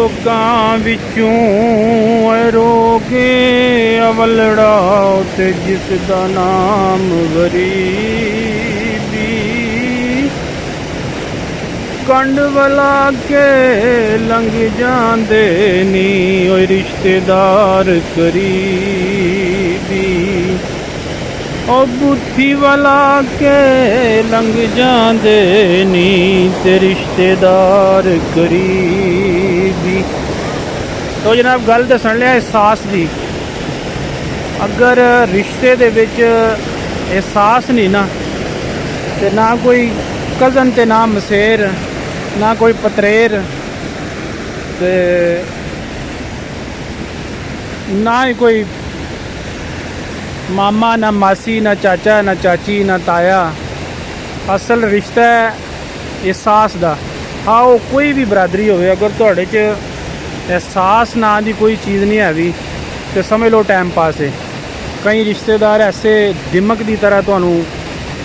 ਲੋਕਾਂ ਵਿੱਚੋਂ ਰੋਕੇ ਅਵਲੜਾ ਤੇ ਜਿਸ ਦਾ ਨਾਮ ਗਰੀਬੀ ਕੰਡ ਵਲਾ ਕੇ ਲੰਘ ਜਾਂਦੇ ਨੀ ਓਏ ਰਿਸ਼ਤੇਦਾਰ ਕਰੀਬੀ ओ बुद्धि वाला के लंघ जांदे नी ते रिश्तेदार करीबी। तो जनाब गल दसन लिया एहसास दी, अगर रिश्ते दे विच एहसास नहीं ना ते ना कोई कज़न ते ना मसेर ना कोई पतरेर ते ना ही कोई मामा ना मासी ना चाचा ना चाची ना ताया। असल रिश्ता है एहसास दा। हाँ वो कोई भी बरादरी हो, अगर तुहाडे च एहसास ना दी कोई चीज़ नहीं हैगी तो समझ लो टाइम पास है। कई रिश्तेदार ऐसे दिमक की तरह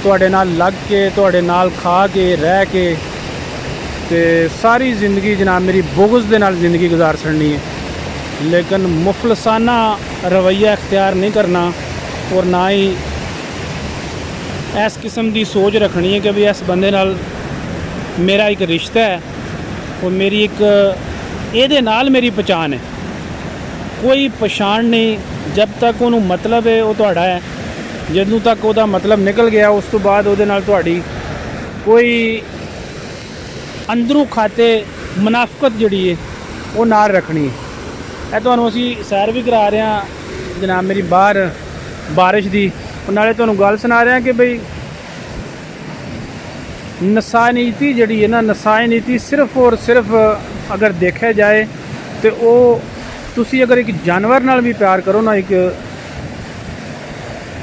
तुहाडे नाल लग के तुहाडे नाल खा के रह के ते सारी जिंदगी जनाब मेरी बुग़्ज़ दे नाल जिंदगी गुजार छड़नी है, लेकिन मुफलसाना रवैया इख्तियार नहीं करना और ना ही इस किस्म की सोच रखनी है कि भी इस बंदे नाल मेरा एक रिश्ता है और मेरी एक ये नाल मेरी पहचान है। कोई पछाण नहीं, जब तक उन्होंने मतलब है वो तुहाडा है, जदों तक वह मतलब निकल गया उस तो बाद वो नाल तुहाडी कोई अंदरों खाते मुनाफकत जिहड़ी है वो नाल रखनी है। ਇਹ ਤੁਹਾਨੂੰ ਅਸੀਂ सैर भी करा रहे हैं जनाब मेरी बाहर बारिश दी, नाले तुहानूं गल सुना रहा कि बई नशा नीति जिहड़ी है ना, नशाई नीति सिर्फ और सिर्फ अगर देखा जाए तो वो तुसी अगर एक जानवर नाल भी प्यार करो ना, एक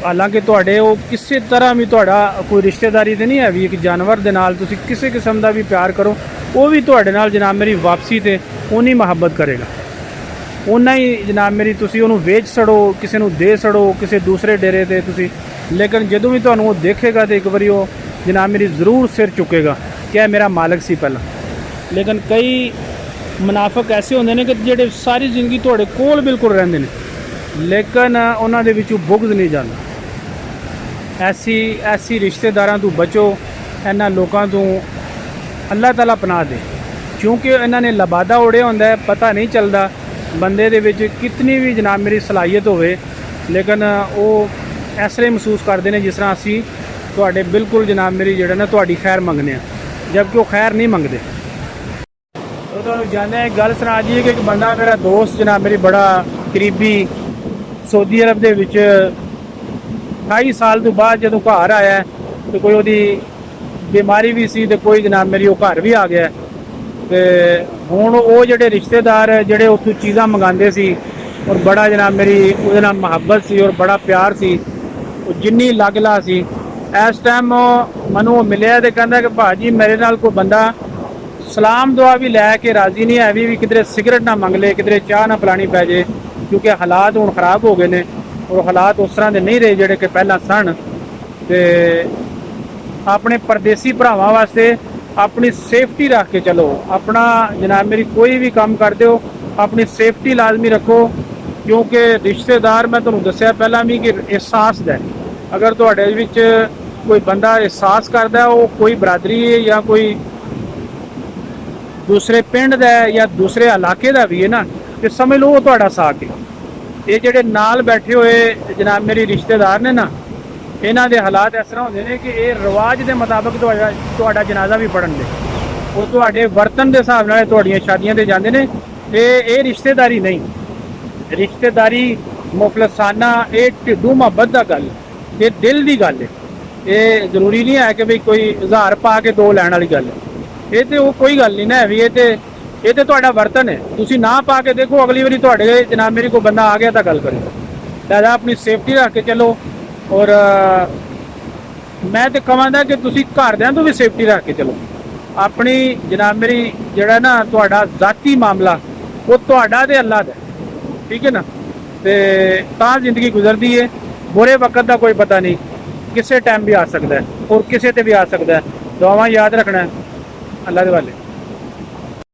हालांकि तुहाडे वो किसी तरह भी तुहाडा कोई रिश्तेदारी तो नहीं है भी, एक जानवर दे नाल तुसी किसी किस्म का भी प्यार करो वो भी तुहाडे नाल जनाब मेरी वापसी ते उन्नी मुहब्बत करेगा, उन्ना ही जनाब मेरी तुसी उन्होंने वेच सड़ो, किसी को दे सड़ो किसी दूसरे डेरे ते तुसी, लेकिन जदों भी तुहानूं वो देखेगा तो एक बारी वो जनाब मेरी ज़रूर सिर चुकेगा क्या मेरा मालिक सी पहला। लेकिन कई मुनाफक ऐसे होंदे ने कि जिहड़े सारी जिंदगी तुहाडे कोल बिल्कुल रहिंदे ने, लेकिन उन्हां दे विचों बुग़्ज़ नहीं जांदा। ऐसी रिश्तेदारां तो बचो, इन्हां लोकां तो अल्लाह ताला पनाह दे, क्योंकि इन्हां ने लबादा उड़िया हुंदा है, पता नहीं चलता बंदे दे विच कितनी भी जनाब मेरी सलाहियत होवे, लेकिन वो इस तरह महसूस करते हैं जिस तरह असी तुहाडे बिल्कुल जनाब मेरी जिहड़ा ना तुहाडी खैर मंगने, जबकि वो खैर नहीं मंगते। तो तुहानूं जाने एक गल सुना जी कि एक बंदा मेरा दोस्त जनाब मेरी बड़ा करीबी सऊदी अरब दे विच 28 साल तो बाद जदों घर आया तो कोई उहदी बीमारी भी सी तो कोई जनाब मेरी वो घर भी आ गया ते हुण वो जिहड़े रिश्तेदार जिहड़े उत्थों चीज़ां मंगाते सी और बड़ा जनाब मेरी उहदे नाल मुहब्बत सी और बड़ा प्यार सी, जिन्नी लग ला सी, इस टाइम मैनूं मिलिया तो कहंदा कि भाजी मेरे नाल कोई बंदा सलाम दुआ भी लैके राजी नहीं है भी किधरे सिगरट ना मंग ले, किधरे चाह ना पिलानी पै जाए, क्योंकि हालात हुण खराब हो गए ने और हालात उस तरह के नहीं रहे जिहड़े कि पहलां सन। ते अपने परदेसी भरावां वास्ते अपनी सेफ्टी रख के चलो, अपना जनाब मेरी कोई भी काम करते हो अपनी सेफ्टी लाजमी रखो, क्योंकि रिश्तेदार मैं तुहानूं दस्सिया पहला भी कि एहसास दा, अगर तुहाडे विच कोई बंदा एहसास करता है वो कोई बरादरी है या कोई दूसरे पिंड दा या दूसरे इलाके का भी है ना, तो समझ लो वो तुहाडा साथ है। ये जिहड़े नाल बैठे हुए जनाब मेरी रिश्तेदार ने ना, इन्हां दे हालात इस तरह होंदे ने कि ये रिवाज के मुताबिक तुहाडा जनाजा भी पढ़न दे, वो तुहाडे वर्तन के हिसाब नाल तुहाडीआं शादियां ते जांदे ने। ये रिश्तेदारी नहीं, रिश्तेदारी मुफलसाना ये ढिड्डू मुहब्बत का गल, ये दिल की गल है। ये जरूरी नहीं है कि भाई कोई 1000 पा के 2 लैण वाली गल है, ये तो वो कोई गल नहीं ना है भी, ये तो तुहाडा वर्तन है। तुसीं ना पा के देखो, अगली बारी तुहाडे जनाब मेरी कोई बंदा आ गया तो गल करो, लिहाजा अपनी सेफ्टी रख के चलो। और मैं तो कहांगा कि तुसीं घरदिआं तो भी सेफ्टी रख के चलो, अपनी जनाब मेरी जिहड़ा ना तुहाडा ज़ाती मामला वो तुहाडा ते अल्लाह दा, ठीक है ना, तो तां जिंदगी गुजरती है। बुरे वक्त का कोई पता नहीं, किसी टाइम भी आ सकता है और किसी ते भी आ सकता है। दुआवां याद रखना है, अल्लाह दे वाले।